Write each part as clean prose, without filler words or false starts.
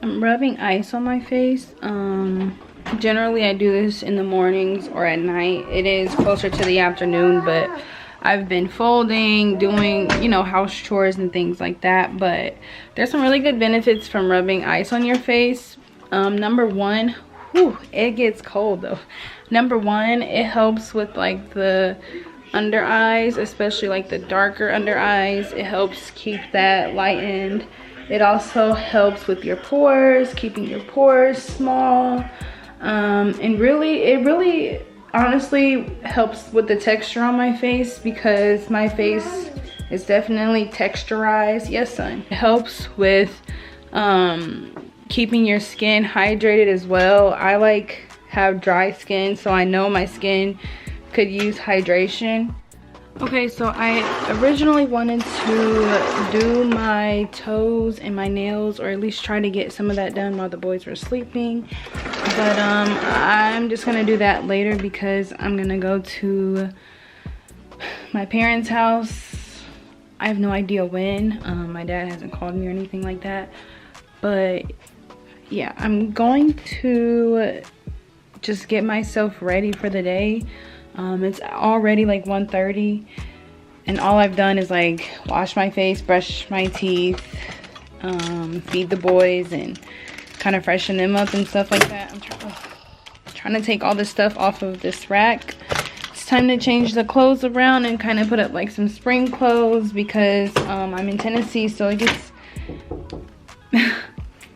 I'm rubbing ice on my face. Generally I do this in the mornings or at night. It is closer to the afternoon, but I've been folding, doing, you know, house chores and things like that. But there's some really good benefits from rubbing ice on your face. Number one, whew, it gets cold though. Number one, it helps with like the under eyes, especially like the darker under eyes. It helps keep that lightened. It also helps with your pores, keeping your pores small. And it really honestly helps with the texture on my face, because my face is definitely texturized. Yes, son. It helps with keeping your skin hydrated as well. I like have dry skin, so I know my skin could use hydration. Okay, so I originally wanted to do my toes and my nails, or at least try to get some of that done while the boys were sleeping. But I'm just gonna do that later because I'm gonna go to my parents' house. I have no idea when. My dad hasn't called me or anything like that. But yeah, I'm going to just get myself ready for the day. It's already like 1:30 and all I've done is like wash my face, brush my teeth, feed the boys and kind of freshen them up and stuff like that. I'm trying to take all this stuff off of this rack. It's time to change the clothes around and kind of put up like some spring clothes, because I'm in Tennessee, so it gets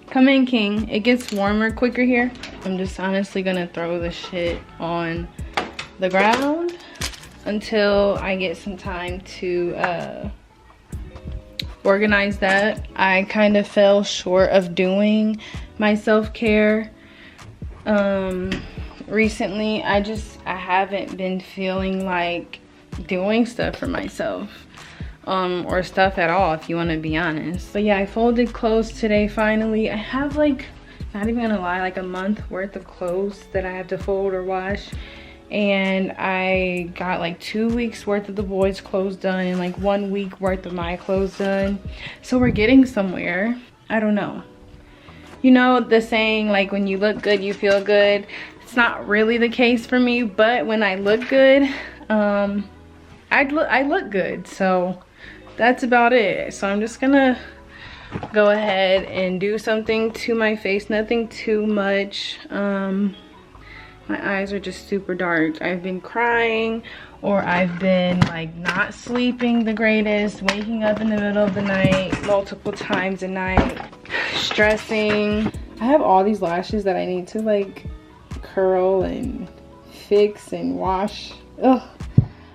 come in, king, it gets warmer quicker here. I'm just honestly gonna throw the shit on the ground until I get some time to organize that. I kind of fell short of doing my self-care recently. I haven't been feeling like doing stuff for myself, or stuff at all, if you want to be honest. But yeah, I folded clothes today finally. I have like, not even gonna lie, like a month worth of clothes that I have to fold or wash. And I got like 2 weeks worth of the boys' clothes done and like 1 week worth of my clothes done. So we're getting somewhere. I don't know. You know the saying, like, when you look good, you feel good. It's not really the case for me, but when I look good, I look good. So that's about it. So I'm just gonna go ahead and do something to my face, nothing too much. My eyes are just super dark. I've been crying, or I've been like not sleeping the greatest, waking up in the middle of the night multiple times a night, stressing. I have all these lashes that I need to like curl and fix and wash. Ugh,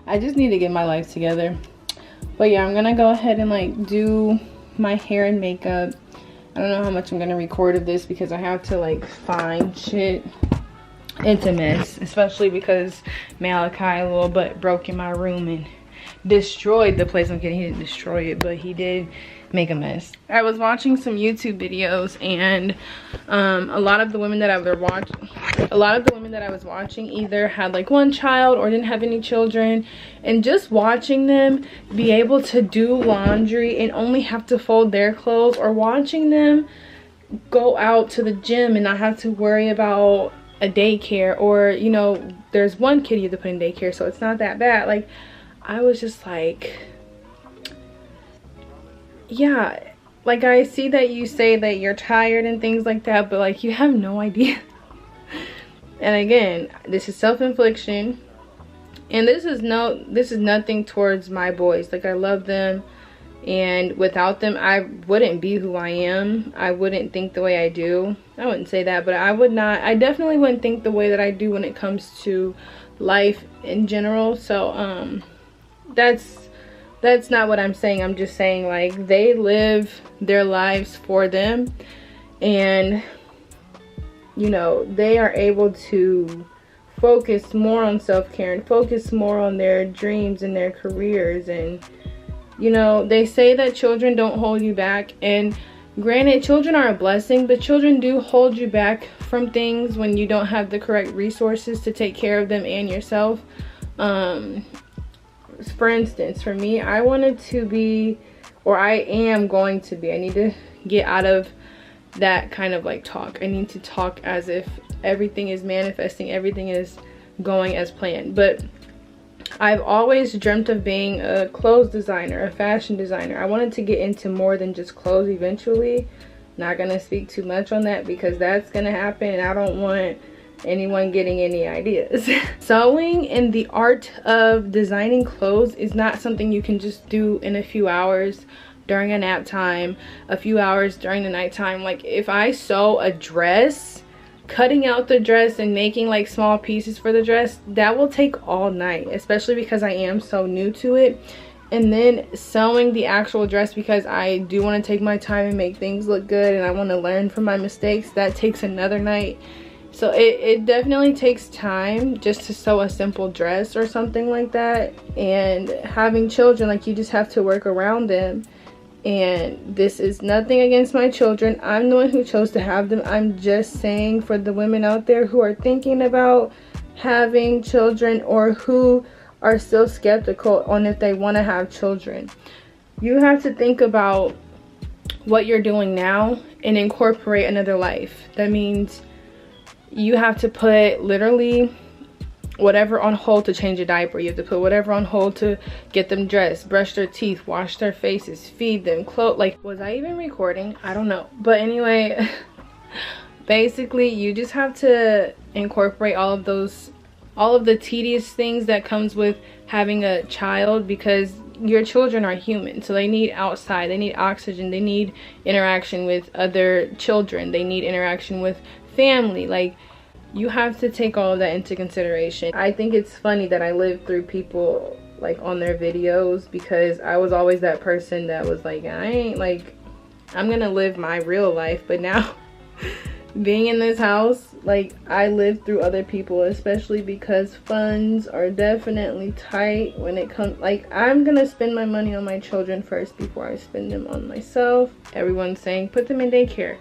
I just need to get my life together. But yeah, I'm gonna go ahead and like do my hair and makeup. I don't know how much I'm gonna record of this because I have to like find shit. It's a mess, especially because Malachi a little butt broke in my room and destroyed the place. I'm kidding, he didn't destroy it, but he did make a mess. I was watching some YouTube videos, and a lot of the women that I was watching either had like one child or didn't have any children, and just watching them be able to do laundry and only have to fold their clothes, or watching them go out to the gym and not have to worry about a daycare, or you know, there's one kid you have to put in daycare, so it's not that bad. Like, I was just like, yeah, like I see that you say that you're tired and things like that, but like you have no idea. And again, this is self-infliction, and this is nothing towards my boys. Like, I love them, and without them I wouldn't be who I am. I wouldn't think the way I do. I wouldn't say that, but I definitely wouldn't think the way that I do when it comes to life in general. So that's not what I'm saying. I'm just saying, like, they live their lives for them, and you know, they are able to focus more on self-care and focus more on their dreams and their careers. And you know, they say that children don't hold you back, and granted, children are a blessing, but children do hold you back from things when you don't have the correct resources to take care of them and yourself. For instance, for me, I wanted to be, or I am going to be, I need to get out of that kind of like talk. I need to talk as if everything is manifesting, everything is going as planned. But I've always dreamt of being a clothes designer, a fashion designer. I wanted to get into more than just clothes eventually. Not gonna speak too much on that because that's gonna happen, and I don't want anyone getting any ideas. Sewing and the art of designing clothes is not something you can just do in a few hours during a nap time, a few hours during the nighttime. Like if I sew a dress, cutting out the dress and making like small pieces for the dress, that will take all night, especially because I am so new to it. And then sewing the actual dress, because I do want to take my time and make things look good and I want to learn from my mistakes, that takes another night. So it definitely takes time just to sew a simple dress or something like that. And having children, like, you just have to work around them. And this is nothing against my children. I'm the one who chose to have them. I'm just saying, for the women out there who are thinking about having children or who are still skeptical on if they want to have children, you have to think about what you're doing now and incorporate another life. That means you have to put literally whatever on hold to change a diaper. You have to put whatever on hold to get them dressed, brush their teeth, wash their faces, feed them, clothes. Like, was I even recording? I don't know. But anyway, basically you just have to incorporate all of the tedious things that comes with having a child, because your children are human, so they need outside, they need oxygen, they need interaction with other children, they need interaction with family. Like, you have to take all of that into consideration. I think it's funny that I lived through people like on their videos, because I was always that person that was like, I'm gonna live my real life. But now being in this house, like, I lived through other people, especially because funds are definitely tight when it comes, like, I'm gonna spend my money on my children first before I spend them on myself. Everyone's saying put them in daycare.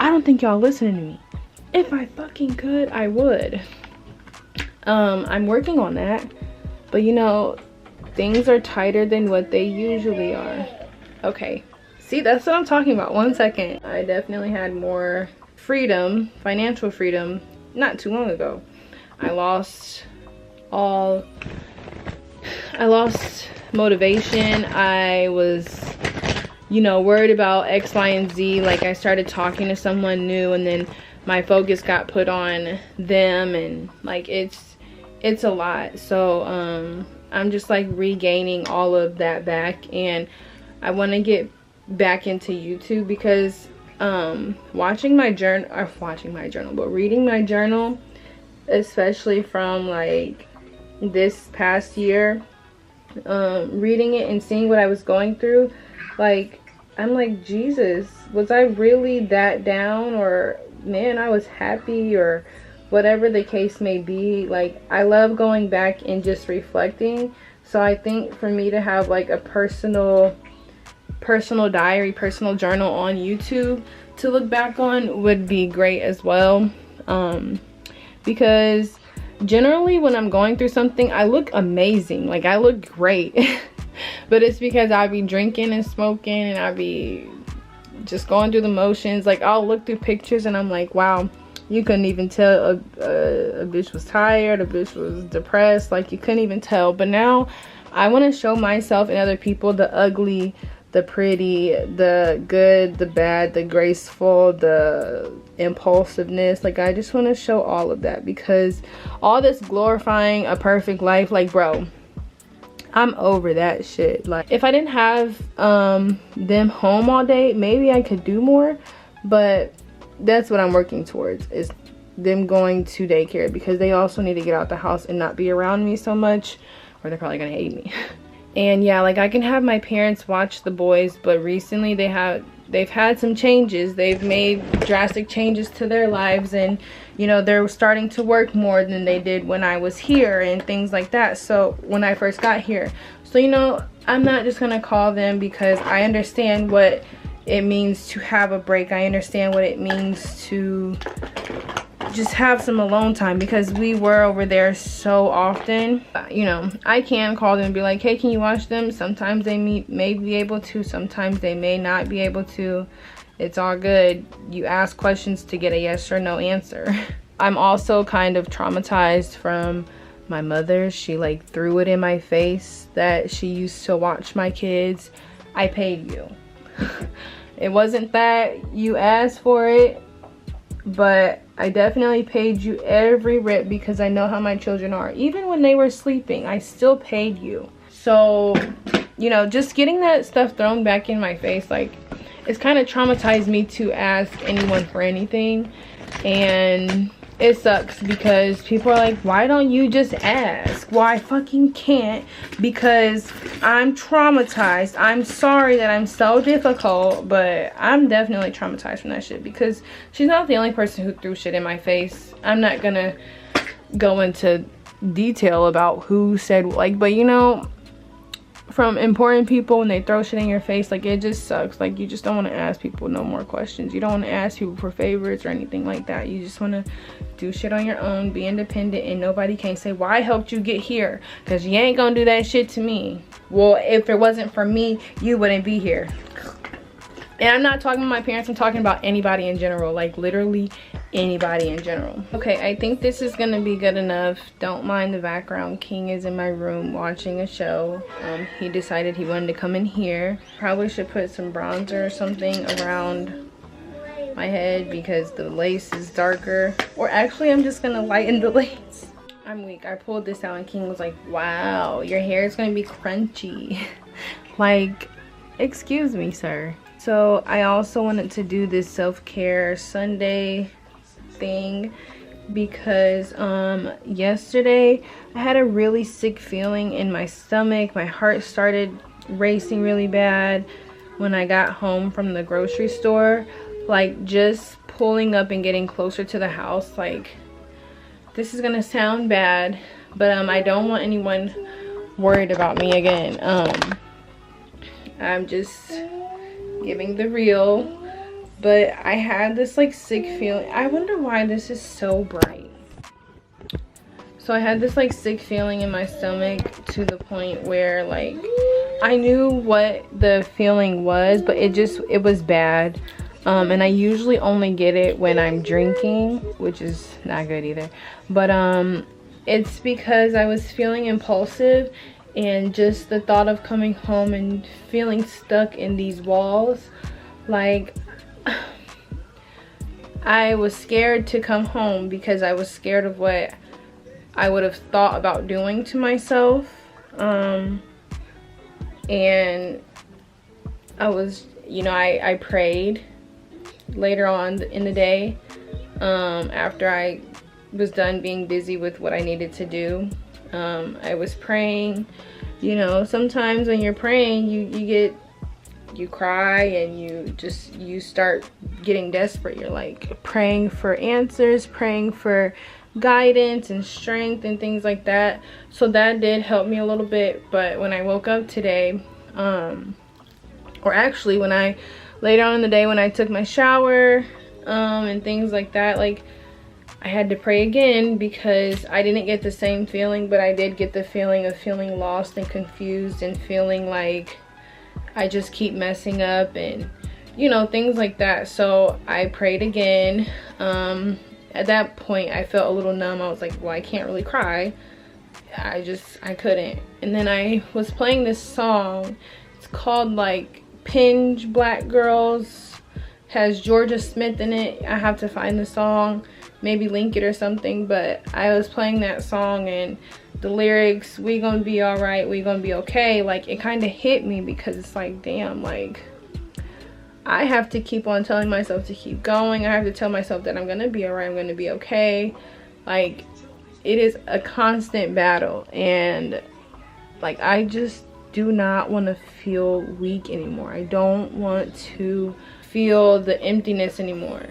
I don't think y'all listening to me. If I fucking could, I would. I'm working on that, but you know, things are tighter than what they usually are. Okay, see, that's what I'm talking about. 1 second. I definitely had more freedom, financial freedom, not too long ago. I lost motivation. I was, you know, worried about X, Y, and Z. Like, I started talking to someone new, and then my focus got put on them, and like, it's a lot. So I'm just like regaining all of that back, and I want to get back into YouTube, because reading my journal, especially from like this past year, reading it and seeing what I was going through, like, I'm like, Jesus, was I really that down? Or man, I was happy, or whatever the case may be. Like, I love going back and just reflecting. So I think for me to have like a personal diary, personal journal on YouTube to look back on would be great as well. Because generally when I'm going through something, I look amazing, like I look great. But it's because I be drinking and smoking, and I be just going through the motions. Like, I'll look through pictures and I'm like, wow, you couldn't even tell a bitch was tired, a bitch was depressed. Like, you couldn't even tell. But now I want to show myself and other people the ugly, the pretty, the good, the bad, the graceful, the impulsiveness. Like, I just want to show all of that, because all this glorifying a perfect life, like, bro, I'm over that shit. Like, if I didn't have them home all day, maybe I could do more. But that's what I'm working towards, is them going to daycare, because they also need to get out the house and not be around me so much, or they're probably gonna hate me. And yeah, like, I can have my parents watch the boys, but recently they've had some changes. They've made drastic changes to their lives, and you know, they're starting to work more than they did when I was here and things like that. So when I first got here, so you know, I'm not just gonna call them, because I understand what it means to have a break. I understand what it means to just have some alone time, because we were over there so often. You know, I can call them and be like, hey, can you watch them? Sometimes they may be able to, sometimes they may not be able to. It's all good. You ask questions to get a yes or no answer. I'm also kind of traumatized from my mother. She like threw it in my face that she used to watch my kids. I paid you. It wasn't that you asked for it, but I definitely paid you every rip because I know how my children are. Even when they were sleeping, I still paid you. So, you know, just getting that stuff thrown back in my face, like, it's kind of traumatized me to ask anyone for anything. And it sucks because people are like, why don't you just ask? Well, I fucking can't because I'm traumatized. I'm sorry that I'm so difficult, but I'm definitely traumatized from that shit because she's not the only person who threw shit in my face. I'm not gonna go into detail about who said, like, but you know, from important people, when they throw shit in your face, like, it just sucks. Like, you just don't want to ask people no more questions. You don't want to ask people for favors or anything like that. You just want to do shit on your own, be independent, and nobody can say, well, I helped you get here, because you ain't gonna do that shit to me. Well, if it wasn't for me, you wouldn't be here. And I'm not talking about my parents, I'm talking about anybody in general, like literally anybody in general. Okay, I think this is gonna be good enough. Don't mind the background. King is in my room watching a show. He decided he wanted to come in here. Probably should put some bronzer or something around my head because the lace is darker. Or actually, I'm just gonna lighten the lace. I'm weak. I pulled this out and King was like, wow, your hair is gonna be crunchy. Like, excuse me, sir. So I also wanted to do this self-care Sunday thing because yesterday I had a really sick feeling in my stomach. My heart started racing really bad when I got home from the grocery store. Like, just pulling up and getting closer to the house, like, this is gonna sound bad, but I don't want anyone worried about me again. I'm just giving the real, but I had this like sick feeling. I wonder why this is so bright. So I had this like sick feeling in my stomach to the point where like I knew what the feeling was, but it was bad. And I usually only get it when I'm drinking, which is not good either. But it's because I was feeling impulsive, and just the thought of coming home and feeling stuck in these walls, like, I was scared to come home because I was scared of what I would have thought about doing to myself. And I was, you know, I prayed later on in the day, after I was done being busy with what I needed to do. I was praying. You know, sometimes when you're praying, you cry and you start getting desperate. You're like praying for answers, praying for guidance and strength and things like that. So that did help me a little bit. But when I woke up today, or actually when I later on in the day when I took my shower and things like that, like, I had to pray again because I didn't get the same feeling, but I did get the feeling of feeling lost and confused and feeling like I just keep messing up and, you know, things like that. So I prayed again. At that point, I felt a little numb. I was like, well, I can't really cry. I couldn't. And then I was playing this song. It's called like Pinch Black Girls. Has Georgia Smith in it. I have to find the song, maybe link it or something, but I was playing that song and the lyrics, we gonna be all right, we gonna be okay, like, it kind of hit me because it's like, damn, like, I have to keep on telling myself to keep going. I have to tell myself that I'm gonna be all right, I'm gonna be okay. Like, it is a constant battle, and like, I just do not want to feel weak anymore. I don't want to feel the emptiness anymore.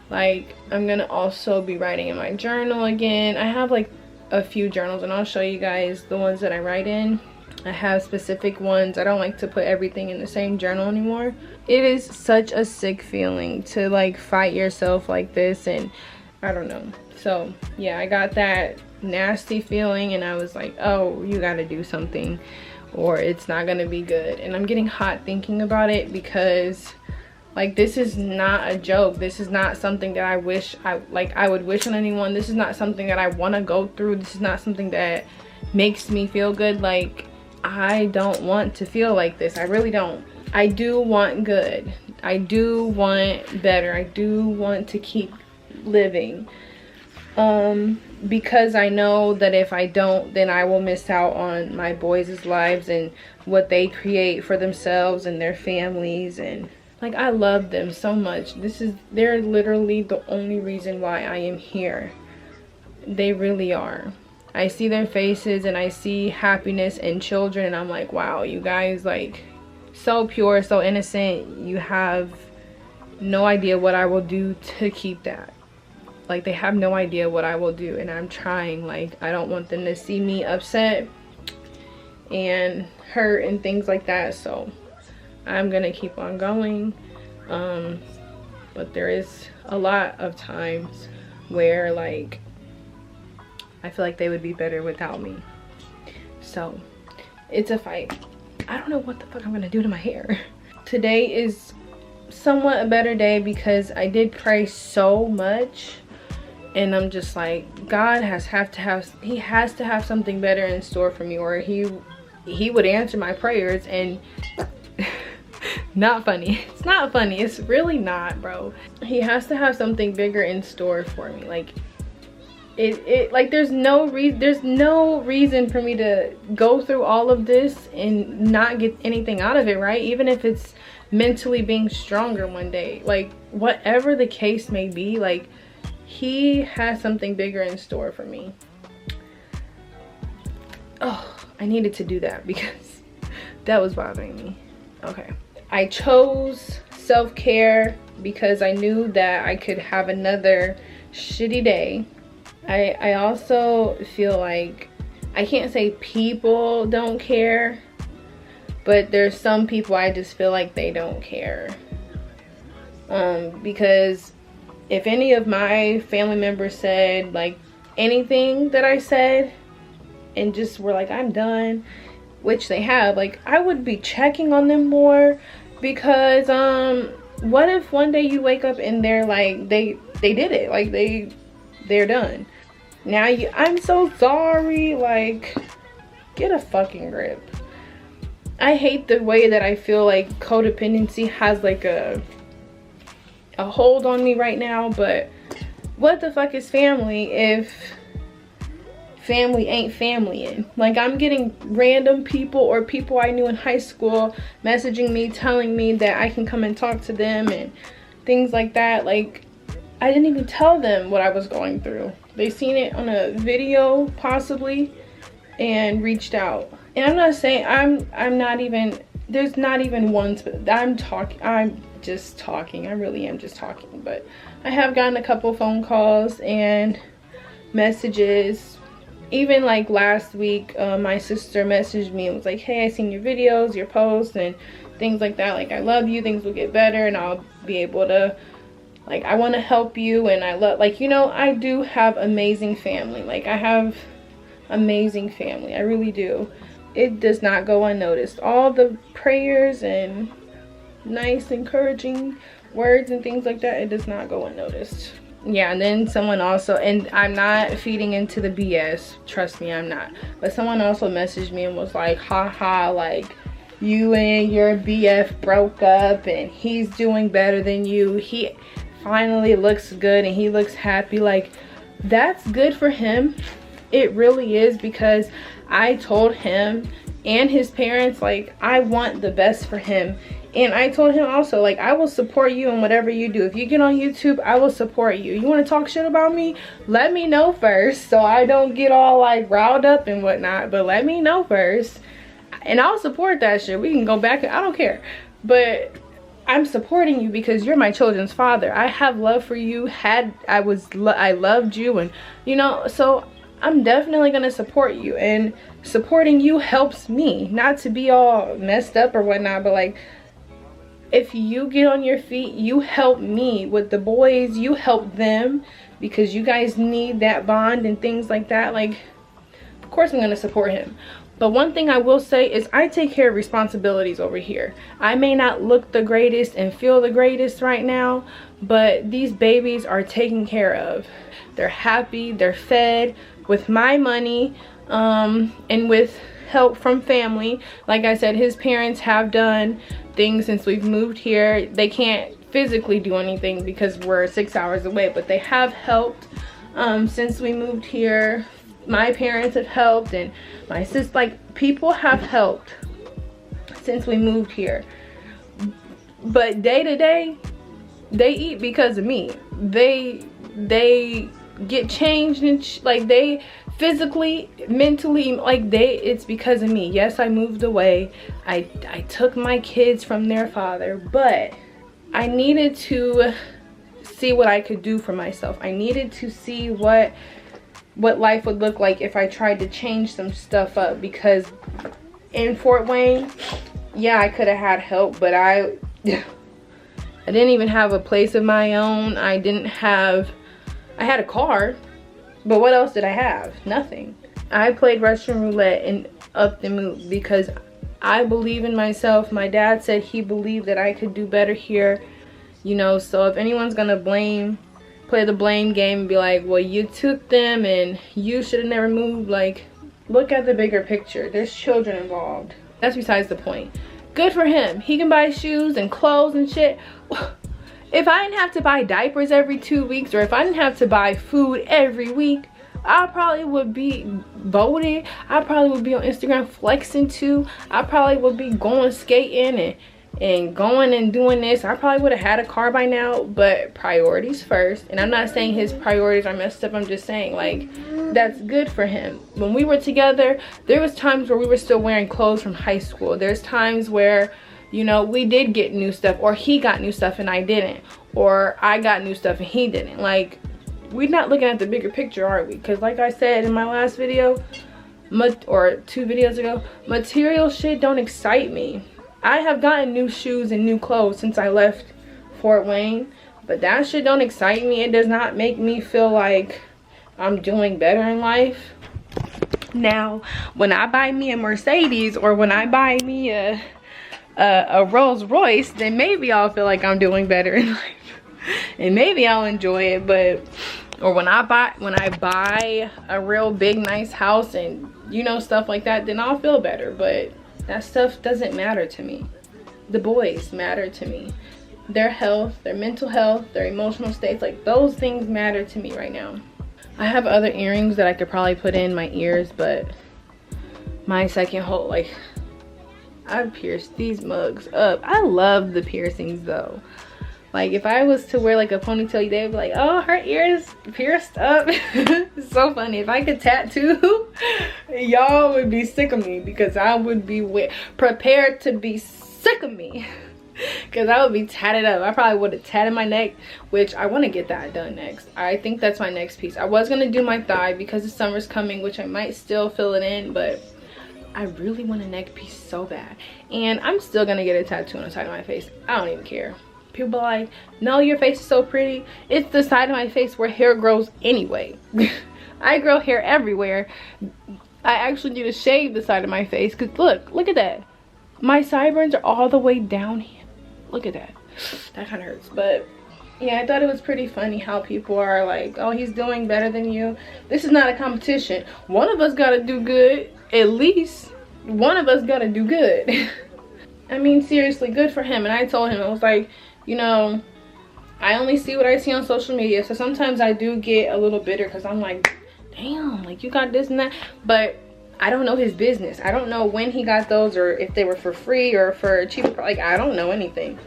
Like, I'm gonna also be writing in my journal again. I have like a few journals and I'll show you guys the ones that I write in. I have specific ones. I don't like to put everything in the same journal anymore. It is such a sick feeling to like fight yourself like this, and I don't know. So yeah, I got that nasty feeling and I was like, oh, you gotta do something or it's not gonna be good. And I'm getting hot thinking about it because Like, this is not a joke. This is not something that I wish I would wish on anyone. This is not something that I want to go through. This is not something that makes me feel good. Like, I don't want to feel like this. I really don't. I do want good. I do want better. I do want to keep living. Because I know that if I don't, then I will miss out on my boys' lives and what they create for themselves and their families. And like, I love them so much. They're literally the only reason why I am here. They really are. I see their faces and I see happiness in children, and I'm like, wow, you guys, like, so pure, so innocent. You have no idea what I will do to keep that. Like, they have no idea what I will do, and I'm trying. Like, I don't want them to see me upset and hurt and things like that, so I'm gonna keep on going. But there is a lot of times where, like, I feel like they would be better without me. So it's a fight. I don't know what the fuck I'm gonna do to my hair. Today is somewhat a better day because I did pray so much, and I'm just like, God he has to have something better in store for me, or he would answer my prayers. And not funny. It's not funny. It's really not, bro. He has to have something bigger in store for me. Like, like, there's no reason for me to go through all of this and not get anything out of it, right? Even if it's mentally being stronger one day, like, whatever the case may be, like, he has something bigger in store for me. Oh, I needed to do that because that was bothering me. Okay, I chose self-care because I knew that I could have another shitty day. I also feel like, I can't say people don't care, but there's some people I just feel like they don't care. Because if any of my family members said, like, anything that I said and just were like, I'm done, which they have, like, I would be checking on them more. Because what if one day you wake up and they're like, they did it, like, they're done. Now I'm so sorry. Like, get a fucking grip. I hate the way that I feel like codependency has like a hold on me right now. But what the fuck is family if family ain't family? Like, I'm getting random people or people I knew in high school messaging me, telling me that I can come and talk to them and things like that. Like, I didn't even tell them what I was going through. They seen it on a video possibly and reached out. And I'm not saying, I'm not even, there's not even one, I'm just talking. I really am just talking. But I have gotten a couple phone calls and messages. Even like last week, my sister messaged me and was like, hey, I seen your videos, your posts and things like that. Like, I love you, things will get better and I'll be able to, like, I want to help you. And I love, like, you know, I do have amazing family. Like, I have amazing family. I really do. It does not go unnoticed. All the prayers and nice encouraging words and things like that, it does not go unnoticed. Yeah, and then someone also, and I'm not feeding into the BS, trust me, I'm not. But someone also messaged me and was like, haha, like, you and your BF broke up and he's doing better than you. He finally looks good and he looks happy. Like, that's good for him. It really is, because I told him and his parents, like, I want the best for him. And I told him also, like, I will support you in whatever you do. If you get on YouTube, I will support you. You want to talk shit about me? Let me know first, so I don't get all like riled up and whatnot. But let me know first, and I'll support that shit. We can go back. I don't care. But I'm supporting you because you're my children's father. I have love for you. I loved you, and you know, so I'm definitely gonna support you. And supporting you helps me, not to be all messed up or whatnot, but like, if you get on your feet, you help me with the boys, you help them, because you guys need that bond and things like that. Like, of course I'm gonna support him. But one thing I will say is I take care of responsibilities over here. I may not look the greatest and feel the greatest right now, but these babies are taken care of. They're happy, they're fed with my money, and with help from family. Like I said, his parents have done things since we've moved here. They can't physically do anything because we're 6 hours away, but they have helped since we moved here. My parents have helped, and my sister, like, people have helped since we moved here. But day to day, they eat because of me. They get changed, and like, they physically, mentally, like, it's because of me. Yes, I moved away. I took my kids from their father, but I needed to see what I could do for myself. I needed to see what life would look like if I tried to change some stuff up, because in Fort Wayne, yeah, I could have had help, but I didn't even have a place of my own. I had a car, but what else did I have? Nothing. I played Russian roulette and upped and moved because I believe in myself. My dad said he believed that I could do better here, you know. So if anyone's gonna play the blame game and be like, well, you took them and you should have never moved, like, look at the bigger picture. There's children involved. That's besides the point. Good for him. He can buy shoes and clothes and shit. If I didn't have to buy diapers every 2 weeks, or if I didn't have to buy food every week, I probably would be voted. I probably would be on Instagram flexing too. I probably would be going skating and going and doing this. I probably would have had a car by now, but priorities first. And I'm not saying his priorities are messed up. I'm just saying, like, that's good for him. When we were together, there was times where we were still wearing clothes from high school. There's times where, you know, we did get new stuff, or he got new stuff and I didn't, or I got new stuff and he didn't. Like, we're not looking at the bigger picture, are we? Because like I said in my last video, or 2 videos ago, material shit don't excite me. I have gotten new shoes and new clothes since I left Fort Wayne, but that shit don't excite me. It does not make me feel like I'm doing better in life. Now, when I buy me a Mercedes, or when I buy me a Rolls Royce, then maybe I'll feel like I'm doing better in life. And maybe I'll enjoy it. But, or when I buy a real big nice house and, you know, stuff like that, then I'll feel better. But that stuff doesn't matter to me. The boys matter to me. Their health, their mental health, their emotional states, like, those things matter to me right now. I have other earrings that I could probably put in my ears, but my second hole, like, I've pierced these mugs up. I love the piercings though. Like, if I was to wear like a ponytail, they'd be like, oh, her ears pierced up. It's so funny. If I could tattoo, y'all would be sick of me, because I would be prepared to be sick of me, because I would be tatted up. I probably would have tatted my neck, which I want to get that done next. I think that's my next piece. I was going to do my thigh because the summer's coming, which I might still fill it in, but I really want a neck piece so bad. And I'm still going to get a tattoo on the side of my face. I don't even care. People are like, no, your face is so pretty. It's the side of my face where hair grows anyway. I grow hair everywhere. I actually need to shave the side of my face, because look at that. My sideburns are all the way down here. Look at that. That kind of hurts. But yeah, I thought it was pretty funny how people are like, oh, he's doing better than you. This is not a competition. One of us got to do good. At least one of us got to do good. I mean, seriously, good for him. And I told him, I was like, you know, I only see what I see on social media. So sometimes I do get a little bitter, because I'm like, damn, like, you got this and that. But I don't know his business. I don't know when he got those, or if they were for free or for cheaper. Like, I don't know anything.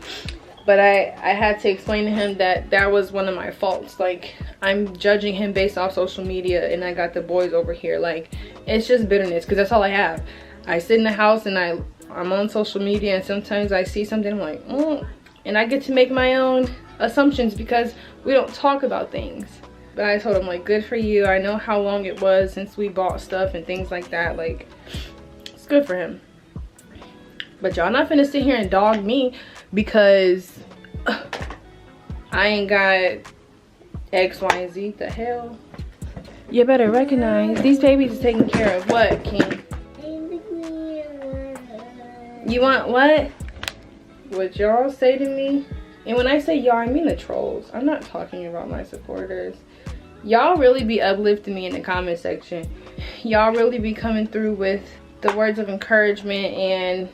But I had to explain to him that that was one of my faults. Like, I'm judging him based off social media, and I got the boys over here. Like, it's just bitterness, because that's all I have. I sit in the house and I'm on social media, and sometimes I see something, I'm like, and I get to make my own assumptions because we don't talk about things. But I told him, like, good for you. I know how long it was since we bought stuff and things like that. Like, it's good for him. But y'all not finna sit here and dog me because I ain't got X, Y, and Z. The hell? You better recognize these babies are taken care of. What, King? You want what? What y'all say to me? And when I say y'all, I mean the trolls. I'm not talking about my supporters. Y'all really be uplifting me in the comment section. Y'all really be coming through with the words of encouragement and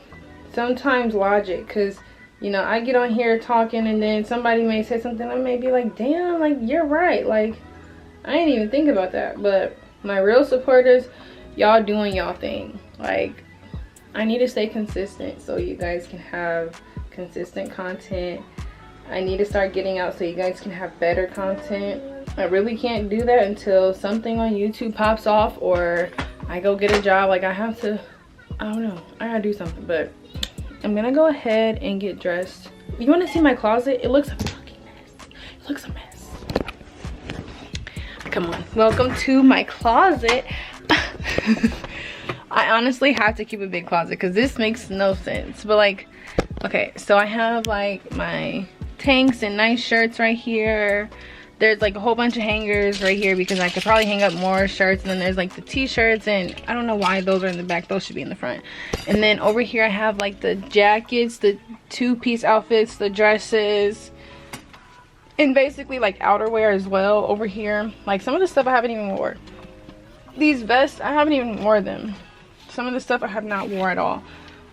sometimes logic, because you know, I get on here talking and then somebody may say something, I may be like, damn, like, you're right, like, I didn't even think about that. But my real supporters, y'all doing y'all thing. Like, I need to stay consistent so you guys can have consistent content. I need to start getting out so you guys can have better content. I really can't do that until something on YouTube pops off or I go get a job. Like, I have to, I don't know, I gotta do something. But I'm gonna go ahead and get dressed. You wanna see my closet? It looks a fucking mess. It looks a mess. Come on, welcome to my closet. I honestly have to keep a big closet because this makes no sense. But like, okay, so I have like my tanks and nice shirts right here. There's like a whole bunch of hangers right here because I could probably hang up more shirts. And then there's like the t-shirts, and I don't know why those are in the back. Those should be in the front. And then over here I have like the jackets, the two-piece outfits, the dresses, and basically like outerwear as well over here. Like some of the stuff I haven't even wore. These vests, I haven't even wore them. Some of the stuff I have not wore at all.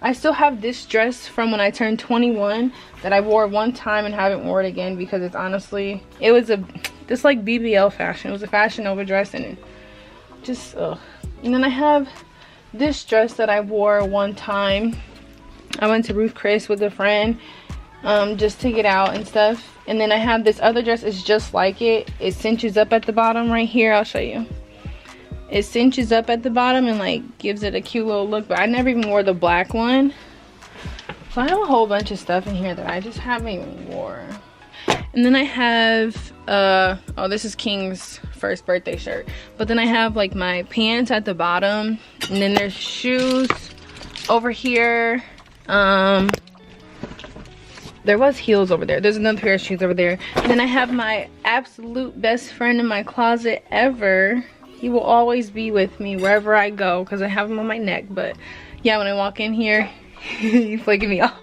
I still have this dress from when I turned 21 that I wore one time and haven't worn it again because it's honestly, it was this like BBL fashion. It was a Fashion Nova dress and it just, ugh. And then I have this dress that I wore one time. I went to Ruth Chris with a friend just to get out and stuff. And then I have this other dress, it's just like it. It cinches up at the bottom right here. I'll show you. It cinches up at the bottom and like gives it a cute little look, but I never even wore the black one. So I have a whole bunch of stuff in here that I just haven't even wore. And then I have oh, this is King's first birthday shirt. But then I have like my pants at the bottom, and then there's shoes over here. There was heels over there. There's another pair of shoes over there. And then I have my absolute best friend in my closet ever. He will always be with me wherever I go because I have him on my neck. But yeah, when I walk in here, he's flicking me off.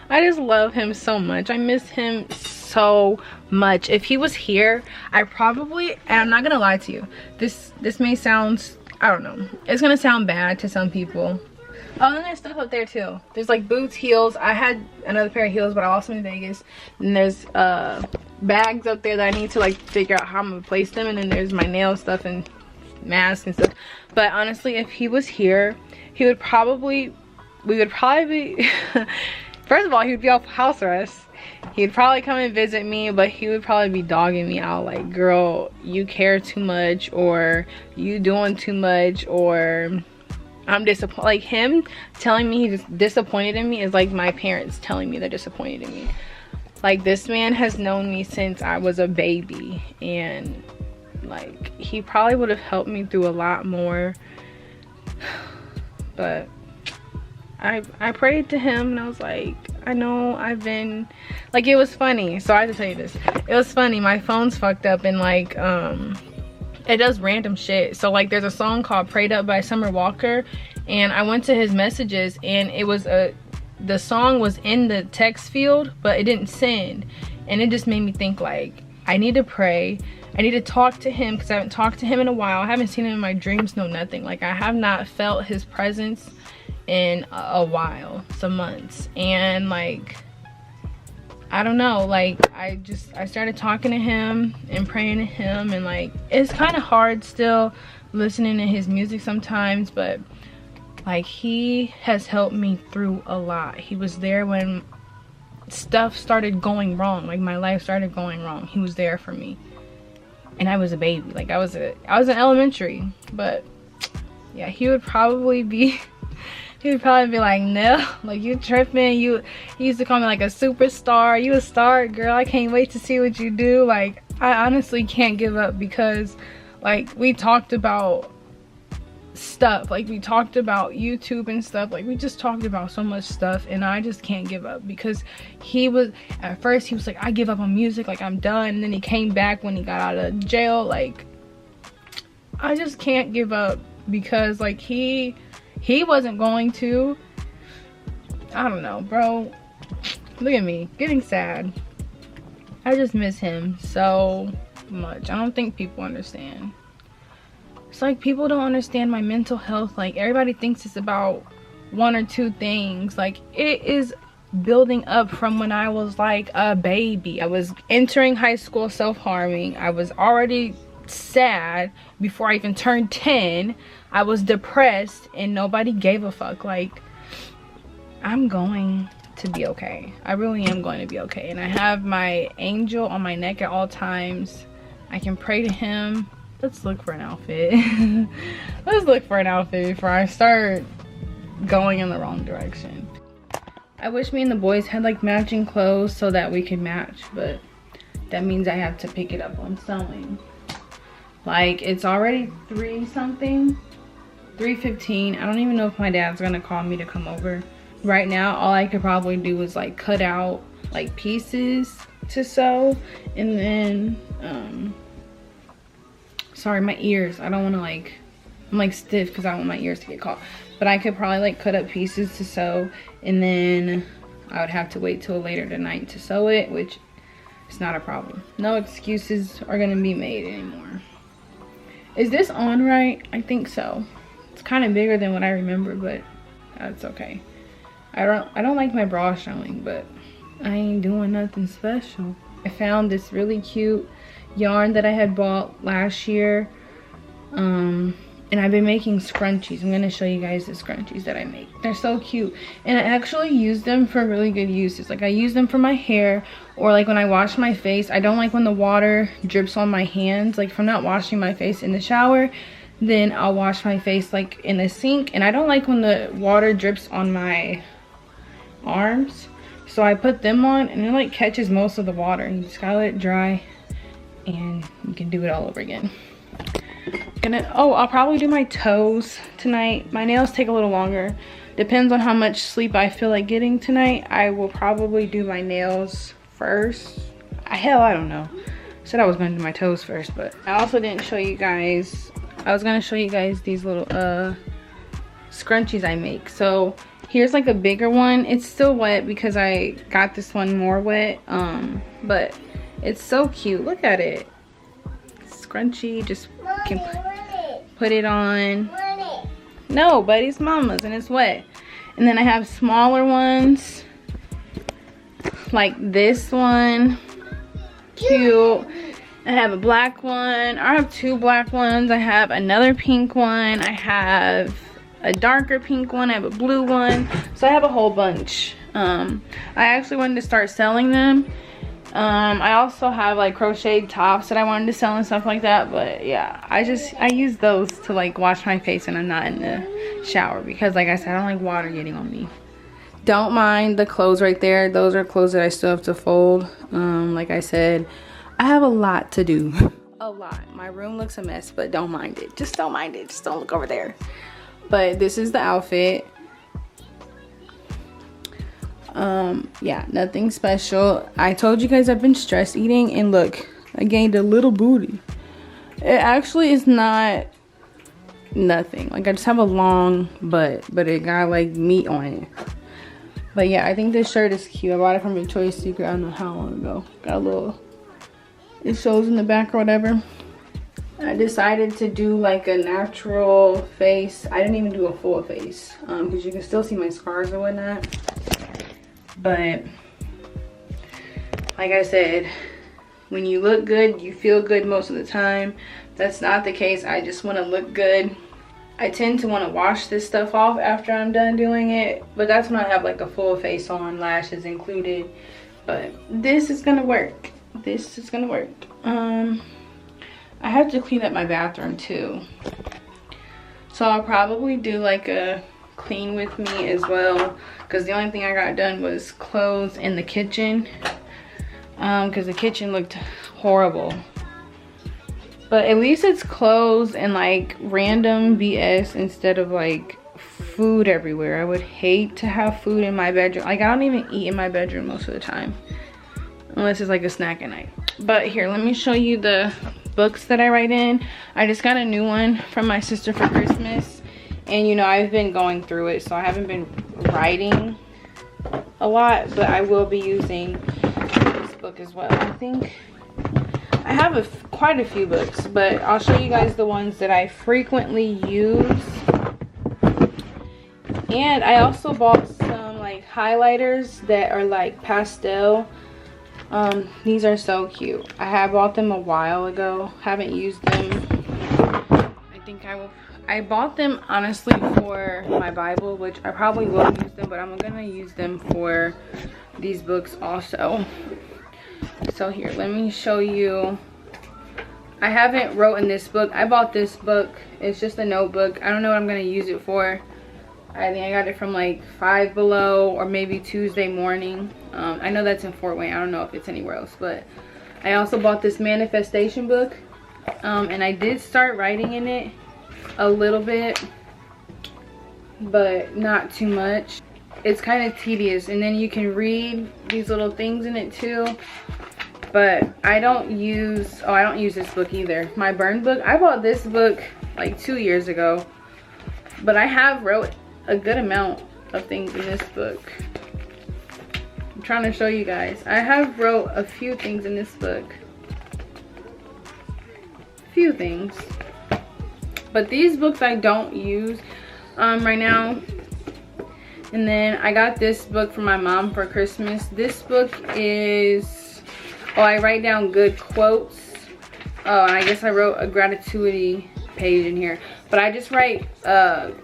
I just love him so much. I miss him so much. If he was here, I probably, and I'm not gonna lie to you, this may sound, I don't know, it's gonna sound bad to some people. Oh, and there's stuff up there too. There's like boots, heels. I had another pair of heels, but I lost them in Vegas. And there's bags up there that I need to like figure out how I'm gonna place them. And then there's my nail stuff and mask and stuff. But honestly, if he was here, he would probably, we would probably be first of all, he would be off house arrest. He'd probably come and visit me, but he would probably be dogging me out like, girl, you care too much, or you doing too much, or I'm disappointed. Like, him telling me he's disappointed in me is like my parents telling me they're disappointed in me. Like, this man has known me since I was a baby, and like, he probably would have helped me through a lot more. But I prayed to him, and I was like, I know I've been, like, it was funny. So I have to tell you this. It was funny. My phone's fucked up, and like, it does random shit. So like, there's a song called Prayed Up by Summer Walker, and I went to his messages, and it was the song was in the text field, but it didn't send. And it just made me think, like, I need to pray. I need to talk to him, because I haven't talked to him in a while. I haven't seen him in my dreams, no nothing. Like, I have not felt his presence in a while, some months. And like, I don't know, like, I started talking to him and praying to him, and like, it's kind of hard still listening to his music sometimes, but like, he has helped me through a lot. He was there when stuff started going wrong, like my life started going wrong. He was there for me, and I was a baby. Like, I was in elementary. But yeah, he would probably be like, Nelle, like, you tripping. He used to call me like a superstar. You a star, girl. I can't wait to see what you do. Like, I honestly can't give up, because like, we talked about stuff, like, we talked about YouTube and stuff. Like, we just talked about so much stuff, and I just can't give up, because he was, at first he was like, I give up on music, like, I'm done. And then he came back when he got out of jail. Like, I just can't give up, because like, he wasn't going to, I don't know, bro. Look at me, getting sad. I just miss him so much. I don't think people understand. It's like people don't understand my mental health. Like, everybody thinks it's about one or two things. Like, it is building up from when I was like a baby. I was entering high school, self-harming. I was already sad before I even turned 10. I was depressed and nobody gave a fuck. Like, I'm going to be okay. I really am going to be okay. And I have my angel on my neck at all times. I can pray to him. Let's look for an outfit. Let's look for an outfit before I start going in the wrong direction. I wish me and the boys had like matching clothes so that we could match, but that means I have to pick it up on sewing. Like, it's already 3 something, 3:15. I don't even know if my dad's gonna call me to come over. Right now, all I could probably do is like cut out like pieces to sew, and then sorry, my ears. I don't want to like, I'm like stiff because I don't want my ears to get caught. But I could probably like cut up pieces to sew, and then I would have to wait till later tonight to sew it, which is not a problem. No excuses are gonna be made anymore. Is this on right? I think so. It's kind of bigger than what I remember, but that's okay. I don't like my bra showing, but I ain't doing nothing special. I found this really cute yarn that I had bought last year, and I've been making scrunchies. I'm gonna show you guys the scrunchies that I make. They're so cute, and I actually use them for really good uses. Like, I use them for my hair, or like when I wash my face. I don't like when the water drips on my hands. Like, if I'm not washing my face in the shower, then I'll wash my face like in the sink, and I don't like when the water drips on my arms. So I put them on, and it like catches most of the water, and you just gotta let it dry, and you can do it all over again. I'll probably do my toes tonight. My nails take a little longer. Depends on how much sleep I feel like getting tonight. I will probably do my nails first. Hell, I don't know. I said I was gonna do my toes first, but I also didn't show you guys. I was gonna show you guys these little scrunchies I make. So here's like a bigger one. It's still wet because I got this one more wet, but it's so cute. Look at it. Scrunchie, just can put it on. No, but it's mama's and it's wet. And then I have smaller ones like this one, cute. I have a black one. I have 2 black ones. I have another pink one. I have a darker pink one. I have a blue one. So I have a whole bunch. I actually wanted to start selling them. I also have like crocheted tops that I wanted to sell and stuff like that, but yeah, I use those to like wash my face when I'm not in the shower, because like I said, I don't like water getting on me. Don't mind the clothes right there. Those are clothes that I still have to fold. Like I said, I have a lot to do. A lot. My room looks a mess, but don't mind it. Just don't mind it. Just don't look over there. But this is the outfit. Yeah, nothing special. I told you guys I've been stress eating, and look, I gained a little booty. It actually is not nothing. Like, I just have a long butt, but it got like meat on it. But yeah, I think this shirt is cute. I bought it from Victoria's Secret, I don't know how long ago. Got a little, it shows in the back or whatever. I decided to do like a natural face. I didn't even do a full face, because you can still see my scars and whatnot. But like I said, when you look good, you feel good most of the time. That's not the case. I just want to look good. I tend to want to wash this stuff off after I'm done doing it, but that's when I have like a full face on, lashes included. But this is gonna work. This is gonna work. I have to clean up my bathroom too, so I'll probably do like a clean with me as well, because the only thing I got done was clothes in the kitchen, because the kitchen looked horrible. But at least it's clothes and like random BS instead of like food everywhere. I would hate to have food in my bedroom. Like, I don't even eat in my bedroom most of the time, unless it's like a snack at night. But here, let me show you the books that I write in. I just got a new one from my sister for Christmas. And you know, I've been going through it, so I haven't been writing a lot, but I will be using this book as well. I think I have quite a few books, but I'll show you guys the ones that I frequently use. And I also bought some like highlighters that are like pastel. These are so cute. I have bought them a while ago, haven't used them. I think I bought them honestly for my Bible, which I probably will use them, but I'm gonna use them for these books also. So here, let me show you. I haven't wrote in this book. I bought this book. It's just a notebook. I don't know what I'm gonna use it for. I think I got it from like Five Below or maybe Tuesday Morning. I know that's in Fort Wayne. I don't know if it's anywhere else, but I also bought this manifestation book, and I did start writing in it a little bit, but not too much. It's kind of tedious, and then you can read these little things in it too. But I don't use this book either. My burn book, I bought this book like 2 years ago, but I have wrote a good amount of things in this book. I'm trying to show you guys. I have wrote a few things in this book. Few things. But these books I don't use right now. And then I got this book from my mom for Christmas. This book is, I write down good quotes. Oh, and I guess I wrote a gratitude page in here. But I just write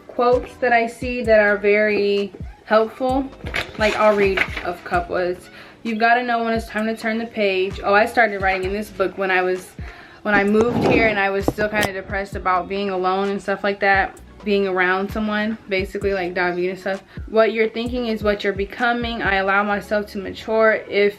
quotes that I see that are very helpful. Like, I'll read a couple. It's, you've got to know when it's time to turn the page. Oh, I started writing in this book when I moved here, and I was still kind of depressed about being alone and stuff like that. Being around someone, basically like David and stuff. What you're thinking is what you're becoming. I allow myself to mature. If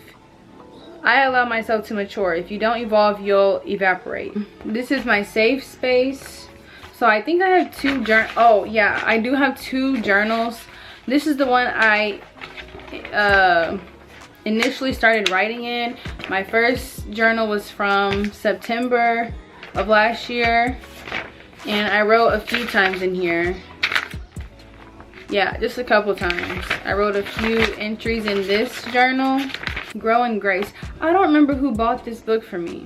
you don't evolve, you'll evaporate. This is my safe space. So I think I have two oh yeah, I do have two journals. This is the one I initially started writing in. My first journal was from September of last year, and I wrote a few times in here. Yeah, just a couple times. I wrote a few entries in this journal. Growing Grace. I don't remember who bought this book for me.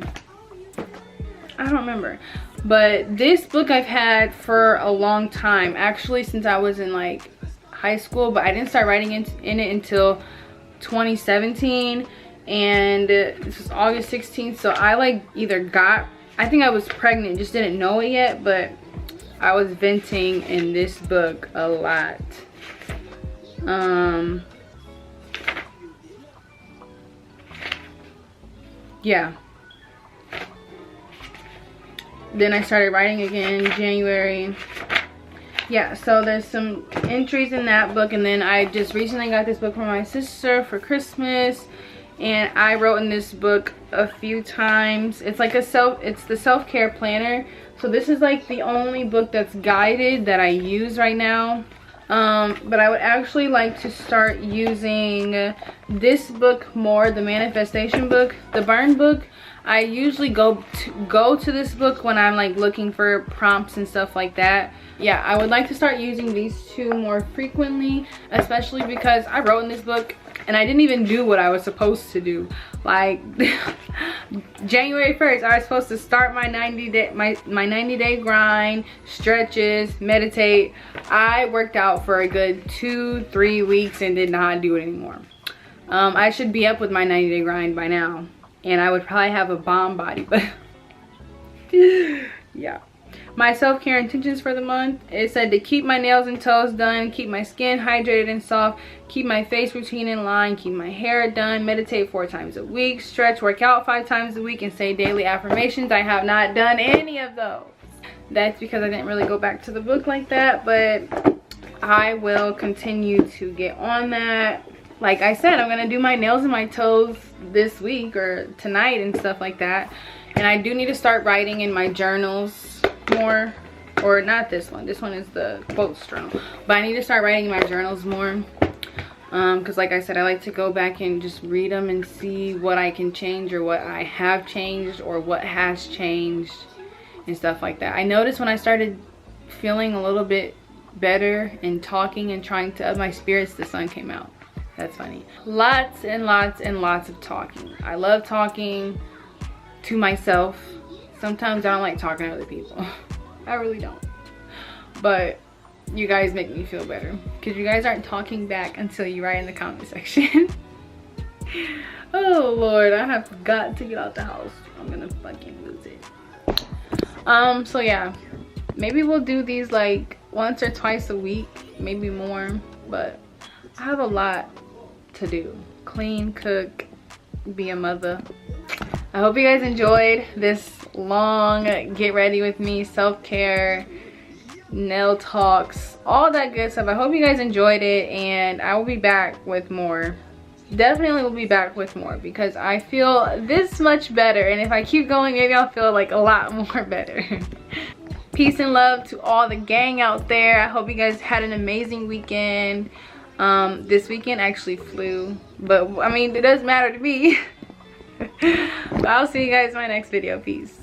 I don't remember. But this book I've had for a long time. Actually, since I was in like high school. But I didn't start writing in it until 2017. And this was August 16th. So I like I think I was pregnant. Just didn't know it yet. But I was venting in this book a lot. Yeah. Then I started writing again in January. Yeah, so there's some entries in that book. And then I just recently got this book from my sister for Christmas. And I wrote in this book a few times. It's like it's the self-care planner. So this is like the only book that's guided that I use right now. But I would actually like to start using this book more, the manifestation book. The burn book, I usually go to this book when I'm like looking for prompts and stuff like that. Yeah, I would like to start using these two more frequently, especially because I wrote in this book and I didn't even do what I was supposed to do. Like January 1st, I was supposed to start my 90-day grind, stretches, meditate. I worked out for a good 2-3 weeks and did not do it anymore. I should be up with my 90-day grind by now, and I would probably have a bomb body, but yeah. My self-care intentions for the month, it said to keep my nails and toes done, keep my skin hydrated and soft, keep my face routine in line, keep my hair done, meditate 4 times a week, stretch, work out 5 times a week, and say daily affirmations. I have not done any of those. That's because I didn't really go back to the book like that, but I will continue to get on that. Like I said, I'm gonna do my nails and my toes this week or tonight and stuff like that. And I do need to start writing in my journals more. Or not this one. This one is the quotes journal. But I need to start writing in my journals more. Because like I said, I like to go back and just read them and see what I can change or what I have changed or what has changed and stuff like that. I noticed when I started feeling a little bit better and talking and trying to up my spirits, the sun came out. That's funny. Lots and lots and lots of talking. I love talking to myself. Sometimes I don't like talking to other people. I really don't. But you guys make me feel better because you guys aren't talking back until you write in the comment section. Oh Lord, I have got to get out the house. I'm gonna fucking lose it. So yeah, maybe we'll do these like once or twice a week, maybe more, but I have a lot to do. Clean, cook, be a mother. I hope you guys enjoyed this long get ready with me, self-care, nail talks, all that good stuff. I hope you guys enjoyed it, and I will be back with more. Definitely will be back with more because I feel this much better, and if I keep going, maybe I'll feel like a lot more better. Peace and love to all the gang out there. I hope you guys had an amazing weekend. This weekend actually flew, but I mean, it doesn't matter to me. But I'll see you guys in my next video. Peace.